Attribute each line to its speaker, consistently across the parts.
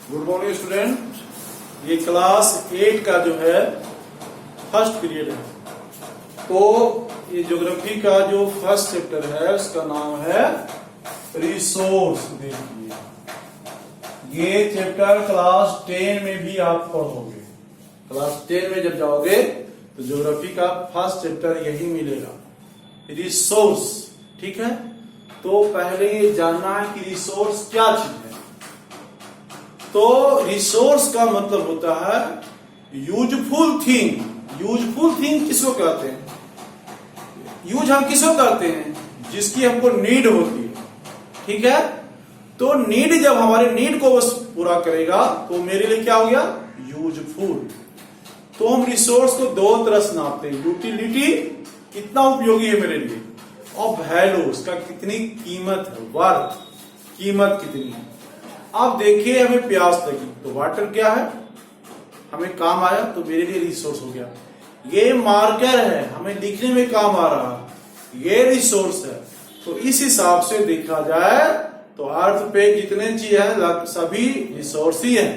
Speaker 1: Good morning student. ये class 8 का जो है फर्स्ट पीरियड है। तो ये ज्योग्राफी का जो फर्स्ट चैप्टर है उसका नाम है रिसोर्स। देखिए ये चैप्टर क्लास 10 में भी आप पढ़ोगे। क्लास 10 में जब जाओगे तो ज्योग्राफी का फर्स्ट चैप्टर यही मिलेगा, रिसोर्स। ठीक है, तो पहले ये जानना है कि रिसोर्स क्या चीज है। तो रिसोर्स का मतलब होता है यूजफुल थिंग। यूजफुल थिंग किसको कहते हैं? यूज हम किसको करते हैं? जिसकी हमको नीड होती है। ठीक है, तो नीड जब हमारे नीड को पूरा करेगा तो मेरे लिए क्या हो गया? यूजफुल। तो हम रिसोर्स को दो तरह से नापते हैं, यूटिलिटी कितना उपयोगी है मेरे लिए, और वैल्यू उसका कितनी कीमत है, वर्थ कीमत कितनी है। अब देखिए हमें प्यास लगी तो वाटर क्या है, हमें काम आया तो मेरे लिए रिसोर्स हो गया। ये मार्कर है, हमें लिखने में काम आ रहा है, ये रिसोर्स है। तो इस हिसाब से देखा जाए तो अर्थ पे जितने चीज है सभी रिसोर्स ही है,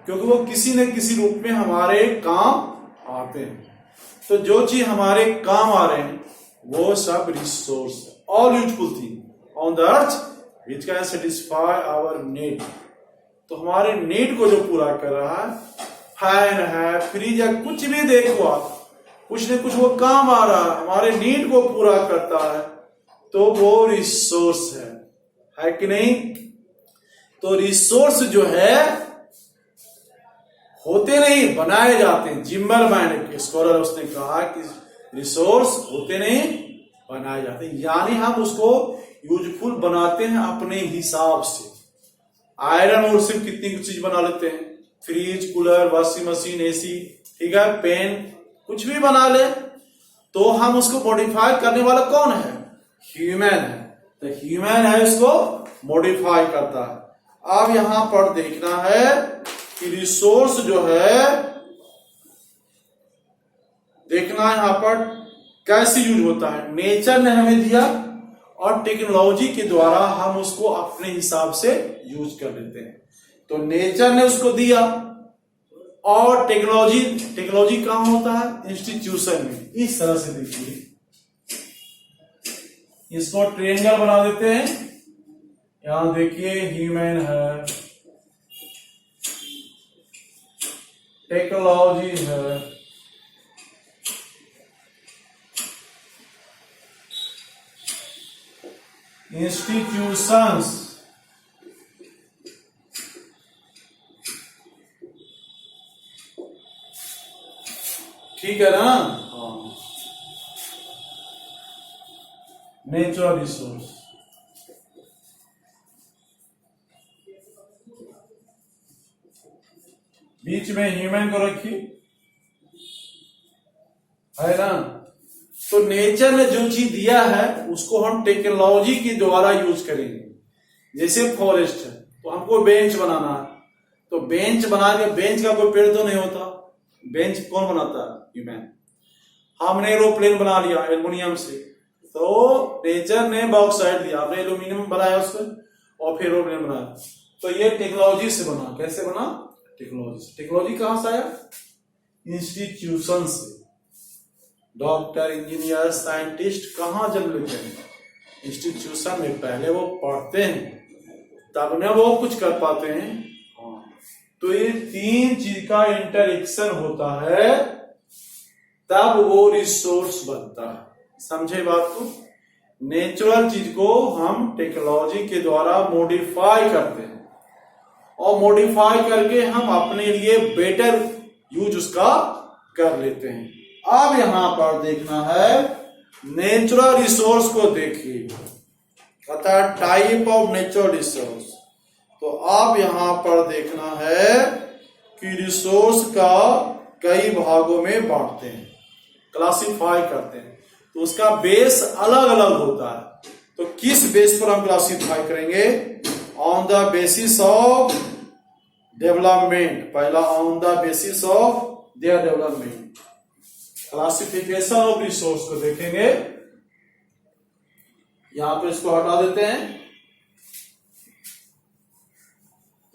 Speaker 1: क्योंकि वो किसी न किसी रूप में हमारे काम आते हैं। तो जो चीज हमारे काम आ रहे हैं वो सब रिसोर्स है। All useful thing on the earth which can satisfy our need। तो हमारे नीड को जो पूरा कर रहा है, फैन है, फ्रिज है, कुछ भी देखो आप, कुछ न कुछ वो काम आ रहा है, हमारे नीड को पूरा करता है, तो वो रिसोर्स है कि नहीं? तो रिसोर्स जो है होते नहीं, बनाए जाते हैं। जिम्मरमैन स्कॉलर उसने कहा कि रिसोर्स होते नहीं, बनाए जाते हैं। यानी हम उसको यूजफुल बनाते हैं अपने हिसाब से। आयरन और सिर्फ कितनी कुछ चीज बना लेते हैं, fridge, cooler, washing machine, AC, ठीक है, पेन, कुछ भी बना ले, तो हम उसको मॉडिफाई करने वाला कौन है? ह्यूमन है। तो ह्यूमन है उसको मॉडिफाई करता है। अब यहां पर देखना है कि रिसोर्स जो है, देखना है यहां पर कैसे यूज होता है। नेचर ने हमें दिया और टेक्नोलॉजी के द्वारा हम उसको अपने हिसाब से यूज कर लेते हैं। तो नेचर ने उसको दिया, और टेक्नोलॉजी कहां होता है? इंस्टीट्यूशन में। इस तरह से देखिए, इसको ट्रायंगल बना देते हैं। यहां देखिए ह्यूमन है, टेक्नोलॉजी है, इंस्टीट्यूशंस, ठीक है ना? हाँ, नेचुरल रिसोर्स। बीच में ह्यूमन को रखिए, है ना? तो नेचर ने जो चीज दिया है उसको हम टेक्नोलॉजी के द्वारा यूज करेंगे। जैसे फॉरेस्ट है तो हमको बेंच बनाना है, तो बेंच बना के, बेंच का कोई पेड़ तो नहीं होता, बेंच कौन बनाता है? ह्यूमन। हमने एरोप्लेन बना लिया एल्युमिनियम से, तो नेचर ने बॉक्साइड दिया, हमने एल्यूमिनियम बनाया उससे और फिर एरोप्लेन बनाया। तो ये टेक्नोलॉजी से बना। कैसे बना? टेक्नोलॉजी से। टेक्नोलॉजी कहां से आया? इंस्टीट्यूशन से। डॉक्टर, इंजीनियर, साइंटिस्ट कहां जन्म लेते हैं? इंस्टीट्यूशन में। पहले वो पढ़ते हैं तब न वो कुछ कर पाते हैं। तो ये तीन चीज का इंटरेक्शन होता है तब वो रिसोर्स बनता है। समझे बात को? नेचुरल चीज को हम टेक्नोलॉजी के द्वारा मॉडिफाई करते हैं, और मॉडिफाई करके हम अपने लिए बेटर यूज उसका कर लेते हैं। अब यहां पर देखना है नेचुरल रिसोर्स को। देखिए कहता है टाइप ऑफ नेचुरल रिसोर्स। तो अब यहां पर देखना है कि रिसोर्स का कई भागों में बांटते हैं, क्लासिफाई करते हैं। तो उसका बेस अलग अलग होता है। तो किस बेस पर हम क्लासिफाई करेंगे? On the basis of development. पहला on the basis of their development. Classification of resource को देखेंगे। यहां पे इसको हटा देते हैं।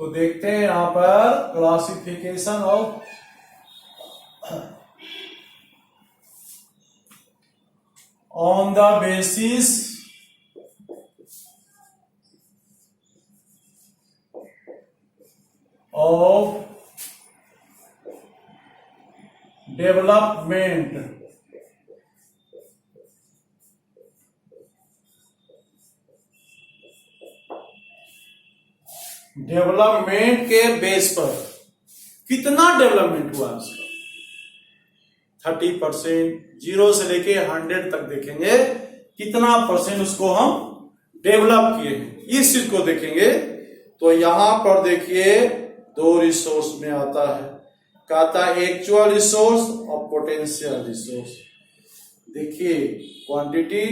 Speaker 1: तो देखते हैं यहां पर classification of on the basis of development. Development के बेस पर कितना डेवलपमेंट हुआ उसका 30%, 0 से लेके 100 तक देखेंगे कितना परसेंट उसको हम डेवलप किए हैं, इस चीज को देखेंगे। तो यहां पर देखिए 2 रिसोर्स में आता है, कहता है एक्चुअल रिसोर्स और पोटेंशियल रिसोर्स। देखिए क्वांटिटी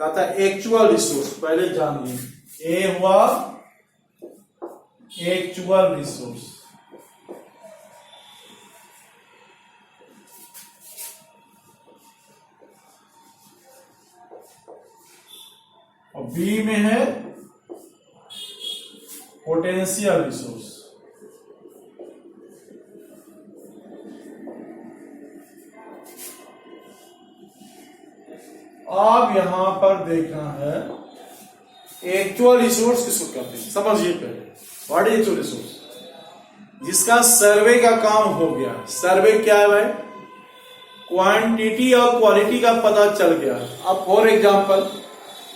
Speaker 1: कहता है एक्चुअल रिसोर्स, पहले जानिए ए हुआ एक्चुअल रिसोर्स, और बी में है पोटेंशियल रिसोर्स। अब यहां पर देखना है एक्चुअल रिसोर्स किसको कहते हैं, समझिए पहले व्हाट इज एक्चुअल रिसोर्स। जिसका सर्वे का काम हो गया, सर्वे क्या है भाई, क्वांटिटी और क्वालिटी का पता चल गया। अब फॉर एग्जांपल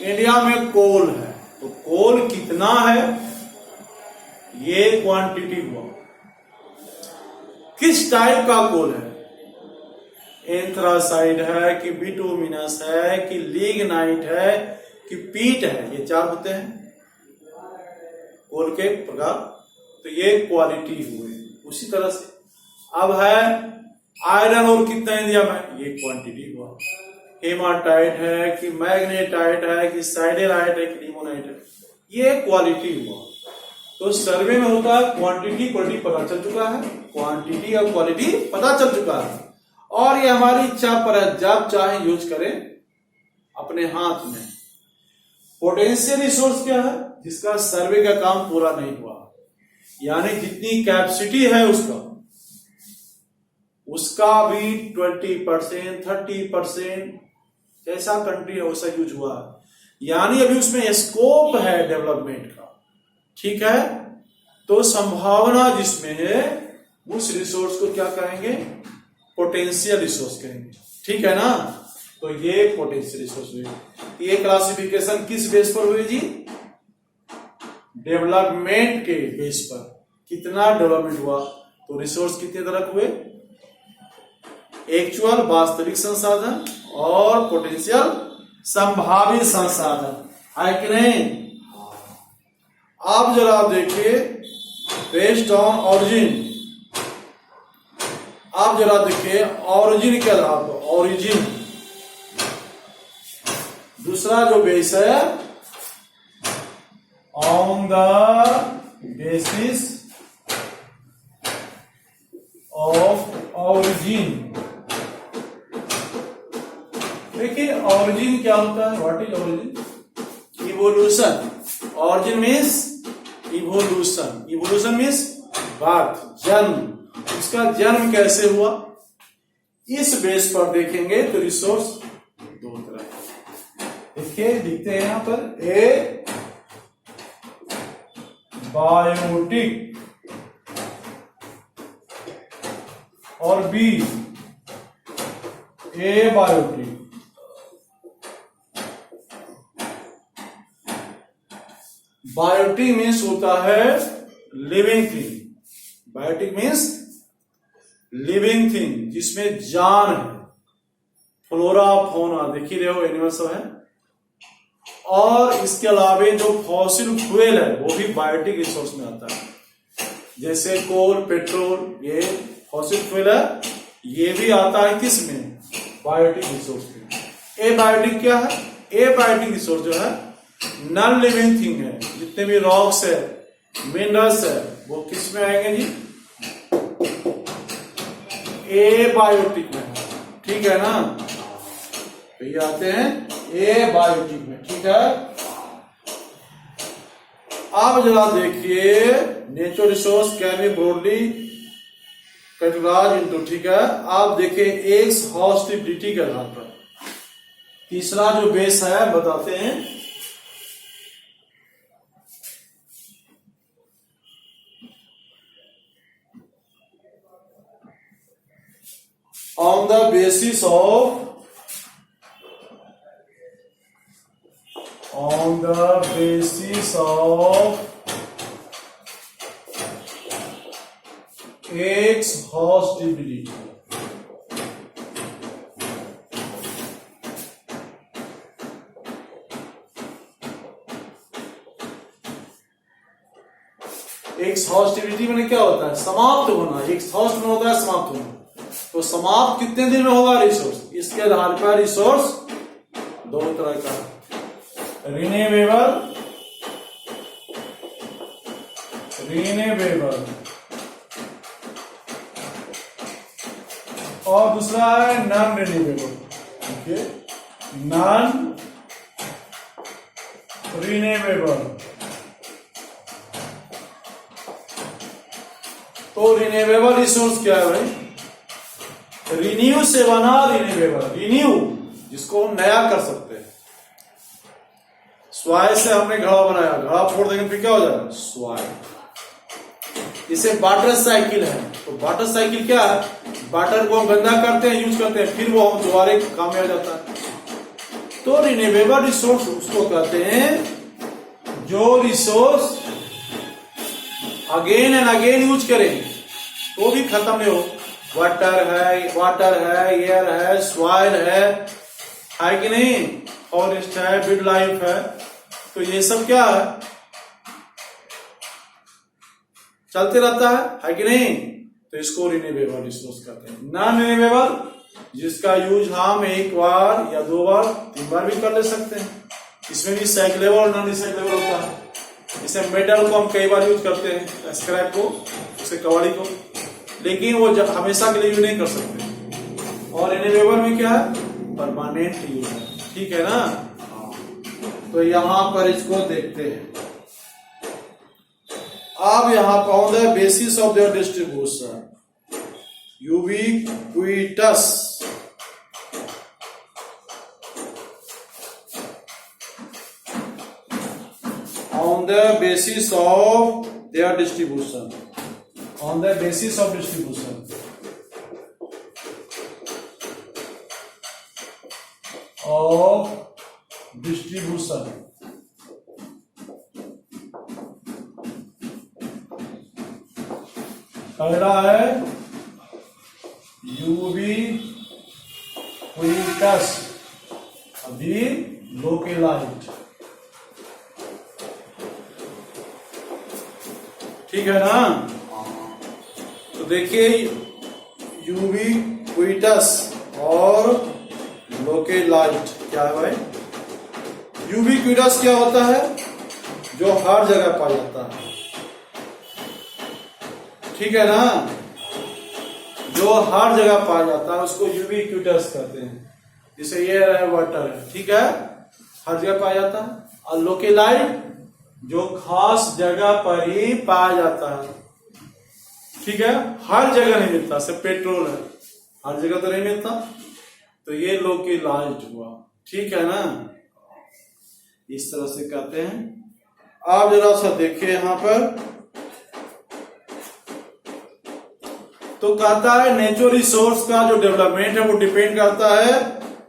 Speaker 1: इंडिया में कोल है, तो कोल कितना है ये क्वांटिटी हुआ। किस टाइप का कोल है, एंथ्रासाइड है कि बिटुमिनस है कि लिग्नाइट है कि पीट है, ये 4 होते हैं कोल के प्रकार। तो ये क्वालिटी हुए। उसी तरह से अब है आयरन और कितना इंडिया में, ये क्वांटिटी हुआ। हेमाटाइट है कि मैग्नेटाइट है कि साइडेराइट है कि लिमोनाइट है, ये क्वालिटी हुआ। तो सर्वे में होता है क्वांटिटी क्वालिटी पता चल चुका है, क्वांटिटी और क्वालिटी पता चल चुका है, और ये हमारी इच्छा पर है, जब चाहे यूज करें अपने हाथ में। पोटेंशियल रिसोर्स क्या है, जिसका सर्वे का काम पूरा नहीं हुआ, यानी जितनी कैपेसिटी है उसका भी 20%, 30%, जैसा कंट्री है वैसा यूज हुआ, यानी अभी उसमें स्कोप है डेवलपमेंट का। ठीक है, तो संभावना जिसमें है उस रिसोर्स को क्या कहेंगे, पोटेंशियल रिसोर्स कहेंगे। ठीक है ना, तो ये पोटेंशियल रिसोर्स हुई। ये क्लासिफिकेशन किस बेस पर हुई जी, डेवलपमेंट के बेस पर। कितना डेवलपमेंट हुआ, तो रिसोर्स कितने तरह हुए, एक्चुअल वास्तविक संसाधन और पोटेंशियल संभावित संसाधन, है कि नहीं। आप जरा देखिए बेस्ड ऑन ऑरिजिन, आप जरा देखिए ऑरिजिन के आधार पर, ऑरिजिन दूसरा जो बेस है on the basis of origin. देखिए ऑरिजिन क्या होता है, what is origin, evolution. Origin means evolution, evolution means birth, जन्म। इसका जन्म कैसे हुआ, इस बेस पर देखेंगे तो रिसोर्स 2 तरह है। देखिए लिखते हैं यहां पर, ए बायोटिक और B A biotic. Biotic means होता है living thing, biotic means living thing जिसमें जान है, फ्लोरा फौना देख ही रहे हो, एनिमल सब है। और इसके अलावा जो फॉसिल फ्यूल है वो भी बायोटिक रिसोर्स में आता है, जैसे कोल, पेट्रोल, ये फॉसिल फ्यूल है, ये भी आता है किस में, बायोटिक रिसोर्स में। ए बायोटिक क्या है, ए बायोटिक रिसोर्स जो है नॉन लिविंग थिंग है, जितने भी रॉक्स है, मिनरल्स है, वो किस में आएंगे जी, ए बायोटिक में। ठीक है ना, तो ये आते हैं ए बायोटिक में। ठीक है, अब जरा देखिए, natural resource can be broadly categorised into, ठीक है। आप देखिए एक्स हॉस्टिबिलिटी के आधार पर तीसरा जो बेस है बताते हैं। On the basis of X hostility, X hostility में क्या होता है? समाप्त होना। एक्स हॉस्ट में होता है समाप्त होना। तो समाप्त कितने दिन में होगा रिसोर्स? इसके आधार पर रिसोर्स दो तरह का, रिन्यूएबल और दूसरा है non renewable. Okay, non renewable. तो रिन्यूएबल रिसोर्स क्या है भाई? रिन्यू से बना रिन्यूएबल, रिन्यू जिसको हम नया कर सकते हैं। स्वाय से हमने घड़ा बनाया, घड़ा फोड़ देंगे फिर क्या हो जाएगा? स्वाय। इसे वाटर साइकिल है। तो वाटर साइकिल क्या है? वाटर को हम गंदा करते हैं, यूज करते हैं, फिर वो हम दोबारा काम में आ जाता है। तो रिन्यूएबल रिसोर्स उसको कहते हैं जो resource again and again use करेंगे तो भी खत्म नहीं हो। वाटर है, एयर है, सॉइल है कि नहीं, फॉरेस्ट है, वाइल्ड लाइफ है। तो ये सब क्या है? चलते रहता है कि नहीं? तो इसको रिन्यूएबल रिसोर्स कहते हैं। नॉन रिन्यूएबल जिसका यूज हम एक बार या दो बार, तीन बार भी कर ले सकते हैं। इसमें भी साइक्लेबल और नॉन रिसाइक्लेबल होता है। इसे मेटल को हम कई बार यूज करते हैं, स्क्रैप को, उसे कबाड़ी को, लेकिन वो हमेशा के लिए यूज नहीं कर सकते। और रिन्यूएबल में क्या है? परमानेंट यूज है। ठीक है ना? तो यहां पर इसको देखते हैं। अब यहां पर on the basis of there distribution ubiquitous, on the basis of their distribution, on the basis of distribution, of distribution, पहला है यूबिक्विटस, अभी लोकेलाइज्ड। ठीक है ना? तो देखिए यूबिक्विटस और लोकेलाइज्ड क्या है भाई? यूबिक्विटस क्या होता है? जो हर जगह पाया जाता है। ठीक है ना? जो हर जगह पाया जाता है उसको यूबिक्विटस कहते हैं। जैसे एयर है, वाटर है, ठीक है, हर जगह पाया जाता है। और लोकेलाइज्ड जो खास जगह पर ही पाया जाता है। ठीक है, हर जगह नहीं मिलता। सिर्फ पेट्रोल है, हर जगह तो नहीं मिलता। तो ये लोकेलाइज्ड हुआ। ठीक है ना? इस तरह से कहते हैं। आप जरा सा देखिए यहां पर, तो कहता है नेचुरल रिसोर्स का जो डेवलपमेंट है वो डिपेंड करता है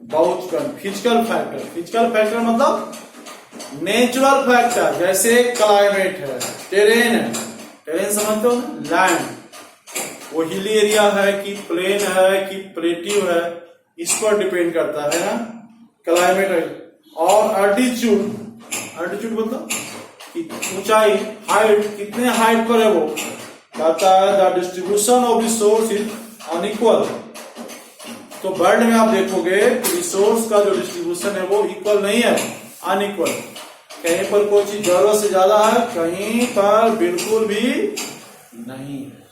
Speaker 1: बहुत कम फिजिकल फैक्टर। फिजिकल फैक्टर मतलब नेचुरल फैक्टर, जैसे क्लाइमेट है, टेरेन है। टेरेन समझते हो ना? लैंड, वो हिली एरिया है कि प्लेन है कि प्लेटिव है, इस पर डिपेंड करता है ना, क्लाइमेट है। और अल्टीट्यूड, अल्टीट्यूड मतलब ऊंचाई, हाइट, कितने हाइट पर है वो कहता है the distribution of resource is unequal. तो वर्ल्ड में आप देखोगे कि रिसोर्स का जो डिस्ट्रीब्यूशन है वो इक्वल नहीं है, अनइक्वल। कहीं पर कोई चीज जरूरत से ज्यादा है, कहीं पर बिल्कुल भी नहीं है।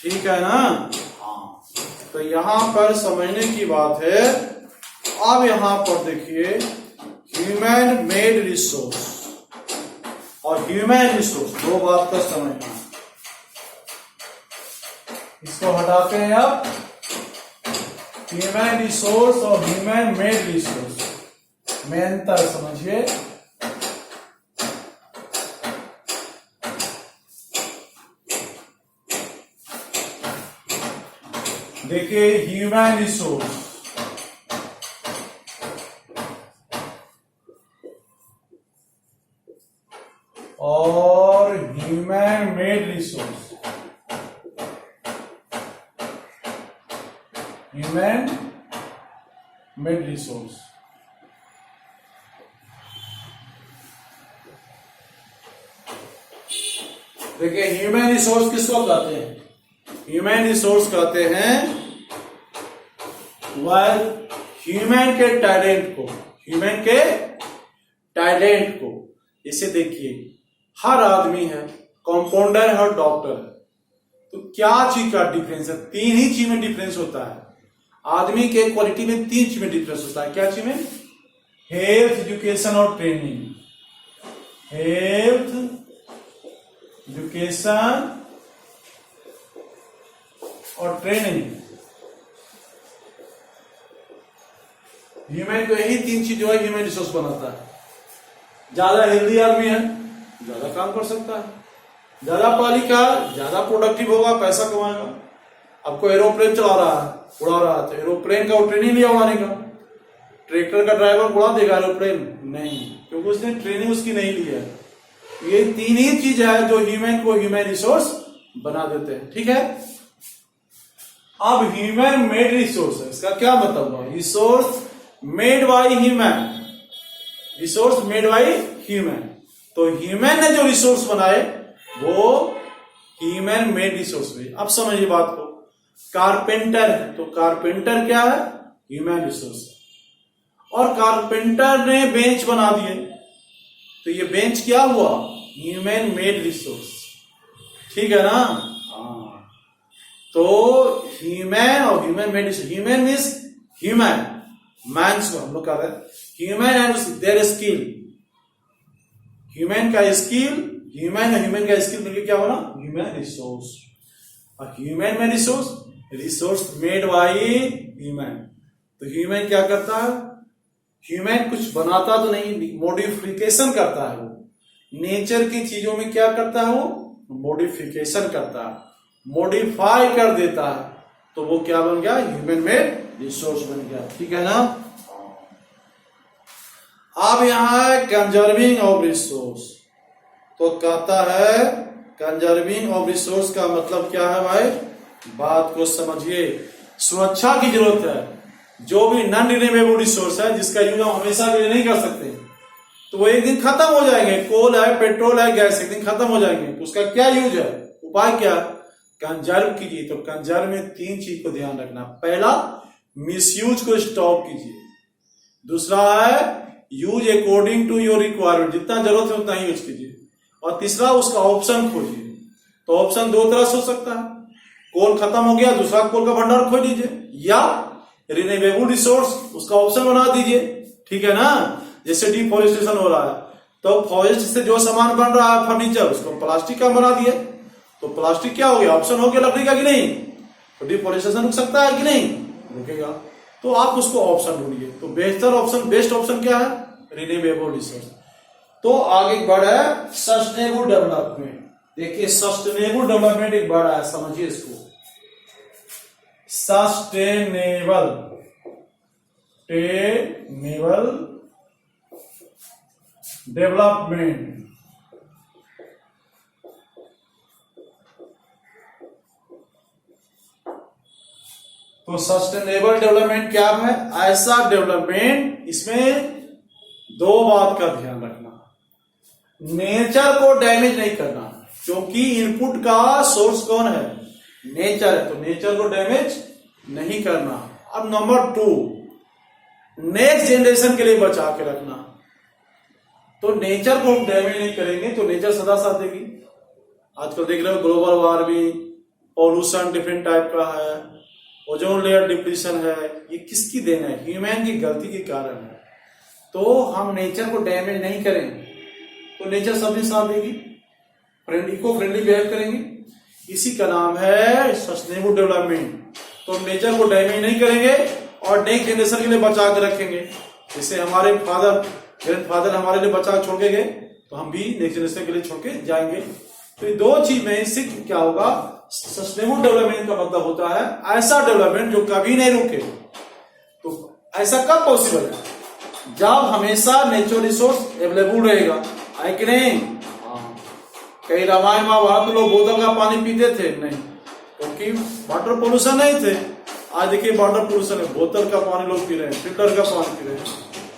Speaker 1: ठीक है ना? हाँ। तो यहां पर समझने की बात है। अब यहां पर देखिए ह्यूमन मेड रिसोर्स और ह्यूमन रिसोर्स, दो बात का समझना। इसको हटाते हैं अब, ह्यूमन रिसोर्स और ह्यूमन मेड रिसोर्स में अंतर समझिए। देखिए ह्यूमन रिसोर्स और human made resource, human made resource. देखिए ह्यूमन रिसोर्स किसको कहते हैं? ह्यूमन रिसोर्स कहते हैं वह ह्यूमन के टैलेंट को, ह्यूमन के टैलेंट को। इसे देखिए हर आदमी है, कंपाउंडर है और डॉक्टर है, तो क्या चीज का डिफरेंस है? तीन ही चीज में डिफरेंस होता है। आदमी के क्वालिटी में तीन चीज में डिफरेंस होता है। क्या चीज में? हेल्थ, एजुकेशन और ट्रेनिंग। हेल्थ, एजुकेशन और ट्रेनिंग। ह्यूमन को यही तीन चीज जो है ह्यूमन रिसोर्स बनाता है। ज्यादा हेल्दी आदमी है, ज्यादा काम कर सकता है, ज्यादा पढ़ा लिखा, ज्यादा प्रोडक्टिव होगा, पैसा कमाएगा। आपको एरोप्लेन चला रहा है, उड़ा रहा है, तो एरोप्लेन का वो ट्रेनिंग लिया उड़ाने का। ट्रैक्टर का ड्राइवर उड़ा देगा एरोप्लेन? नहीं, क्योंकि उसने ट्रेनिंग उसकी नहीं ली है। ये तीन ही चीज है जो ह्यूमन को ह्यूमन रिसोर्स बना देते हैं। ठीक है, अब ह्यूमन मेड रिसोर्स है, इसका क्या मतलब हुआ? Resource made by human, resource made by human. तो ह्यूमन ने जो रिसोर्स बनाए वो ह्यूमन मेड रिसोर्स हुए। अब समझिए बात को। कारपेंटर है, तो कारपेंटर क्या है? Human resource. और कारपेंटर ने बेंच बना दिए, तो ये बेंच क्या हुआ? Human made resource. ठीक है ना? हाँ, तो ह्यूमन और human made resource. Human means human, mans को हम लोग कह रहे हैं human and their skill. Human का स्किल, ह्यूमन और ह्यूमन का स्किल मिलकर क्या बना? Human resource. और ह्यूमन में resource, resource made by human. तो ह्यूमन क्या करता है? ह्यूमन कुछ बनाता तो नहीं, मॉडिफिकेशन करता है। वो नेचर की चीजों में क्या करता है? वो मॉडिफिकेशन करता है, मॉडिफाई कर देता है। तो वो क्या बन गया? ह्यूमन मेड रिसोर्स बन गया। ठीक है ना? अब यहां है कंजर्विंग ऑफ रिसोर्स। तो कहता है कंजर्विंग ऑफ रिसोर्स का मतलब क्या है भाई? बात को समझिए। सुरक्षा की जरूरत है। जो भी नॉन रिन्यूएबल रिसोर्स है जिसका यूज हम हमेशा के लिए नहीं कर सकते, तो वो एक दिन खत्म हो जाएंगे। कोल है, पेट्रोल है, गैस एक दिन खत्म हो जाएंगे, तो उसका क्या यूज है? उपाय क्या? कंजर्व कीजिए। तो कंजर्व में तीन चीज को ध्यान रखना। पहला, मिसयूज को स्टॉप कीजिए। दूसरा है use according to your requirement, जितना जरूरत है उतना ही यूज कीजिए। और तीसरा, उसका ऑप्शन खोजिए। तो ऑप्शन दो तरह से हो सकता है। कोल खत्म हो गया, दूसरा कोल का भंडार खोज लीजिए, या रिन्यूएबल रिसोर्स उसका ऑप्शन बना दीजिए। ठीक है ना? जैसे डिफॉरेस्टेशन हो रहा है, तो फॉरेस्ट से जो सामान बन रहा है फर्नीचर, उसको प्लास्टिक का बना दिए, तो प्लास्टिक क्या हो गया? ऑप्शन हो गया लकड़ी का कि नहीं? तो डिफॉरेस्टेशन रुक सकता है कि नहीं? रुकेगा। तो आप उसको ऑप्शन ढूंढिए। तो बेहतर ऑप्शन, बेस्ट ऑप्शन क्या है? Renewable resource. तो आगे एक वर्ड है सस्टेनेबल डेवलपमेंट। देखिए सस्टेनेबल डेवलपमेंट एक वर्ड है, समझिए इसको। Sustainable, tenable development. तो सस्टेनेबल डेवलपमेंट क्या है? ऐसा डेवलपमेंट, इसमें दो बात का ध्यान रखना। नेचर को डैमेज नहीं करना, क्योंकि इनपुट का सोर्स कौन है? नेचर है, तो नेचर को डैमेज नहीं करना। अब नंबर 2, नेक्स्ट जनरेशन के लिए बचा के रखना। तो नेचर को हम डैमेज नहीं करेंगे तो नेचर सदा साथ देगी। आजकल देख रहे हो global warming, pollution different type का है, ओजोन लेयर डिप्लीशन है। ये किसकी देन है? ह्यूमन की गलती के कारण है। तो हम नेचर को डैमेज नहीं करेंगे, तो नेचर सब दिन साथ देगी, इको फ्रेंडली बिहेव करेंगे। इसी का नाम है सस्टेनेबल डेवलपमेंट। तो हम नेचर को डैमेज नहीं करेंगे और नेक्स्ट जनरेशन के लिए बचा के रखेंगे। जैसे हमारे ग्रैंडफादर हमारे लिए बचा छोड़ के गए, तो हम भी नेक्स्ट जनरेशन के लिए छोड़ के जाएंगे। तो ये दो चीज में इससे क्या होगा, सस्टेनेबल डेवलपमेंट का मतलब होता है ऐसा डेवलपमेंट जो कभी नहीं रुके। तो ऐसा कब पॉसिबल है, जब हमेशा नेचुरल रिसोर्स अवेलेबल रहेगा, है कि नहीं। कई रामायण महाभारत लोग बोतल का पानी पीते थे नहीं, क्योंकि वाटर पोल्यूशन नहीं थे। आज देखिए वाटर पोल्यूशन है, बोतल का पानी लोग पी रहे हैं, फिल्टर का पानी पी रहे हैं।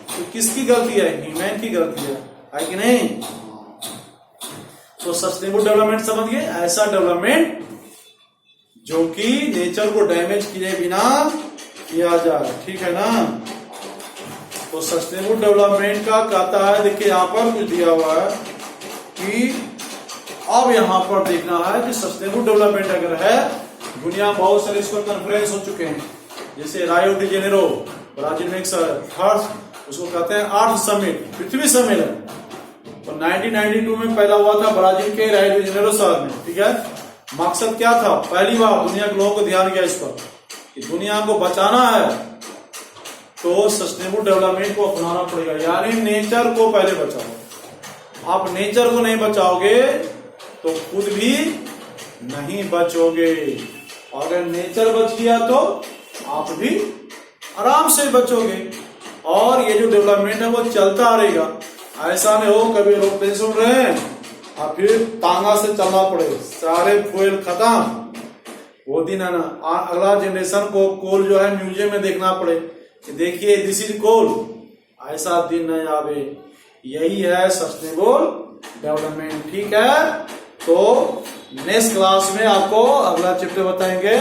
Speaker 1: तो किसकी गलती है, ह्यूमन की गलती है कि नहीं। तो सस्टेनेबल डेवलपमेंट समझिए, ऐसा डेवलपमेंट जो कि नेचर को डैमेज किए बिना किया जाए, ठीक है ना। तो सस्टेनेबल डेवलपमेंट का कहता है, देखिए यहां पर कुछ दिया हुआ है कि अब यहां पर देखना है कि सस्टेनेबल डेवलपमेंट अगर है, दुनिया में बहुत सारे इस पर कॉन्फ्रेंस हो चुके हैं। जैसे रायो डी जेनेरो ब्राजील में एक उसको कहते हैं अर्थ समिट, पृथ्वी सम्मेलन। तो 1992 में पहला हुआ था ब्राजील के रायो डी जेनेरो शहर में, ठीक है। मकसद क्या था, पहली बार दुनिया के लोगों को ध्यान गया इस पर कि दुनिया को बचाना है तो सस्टेनेबल डेवलपमेंट को अपनाना पड़ेगा, यानी नेचर को पहले बचाओ। आप नेचर को नहीं बचाओगे तो खुद भी नहीं बचोगे, और अगर नेचर बच गया तो आप भी आराम से बचोगे। और ये जो डेवलपमेंट है वो चलता रहेगा, ऐसा नहीं हो कभी लोग नहीं सुन रहे हैं और फिर तांगा से चलना पड़े, सारे फ्यूल खत्म, वो दिन है ना। अगला जनरेशन को कोल जो है म्यूजियम में देखना पड़े कि देखिए दिस इज कोल, ऐसा दिन नहीं आवे। यही है सस्टेनेबल डेवलपमेंट, ठीक है। तो नेक्स्ट क्लास में आपको अगला चैप्टर बताएंगे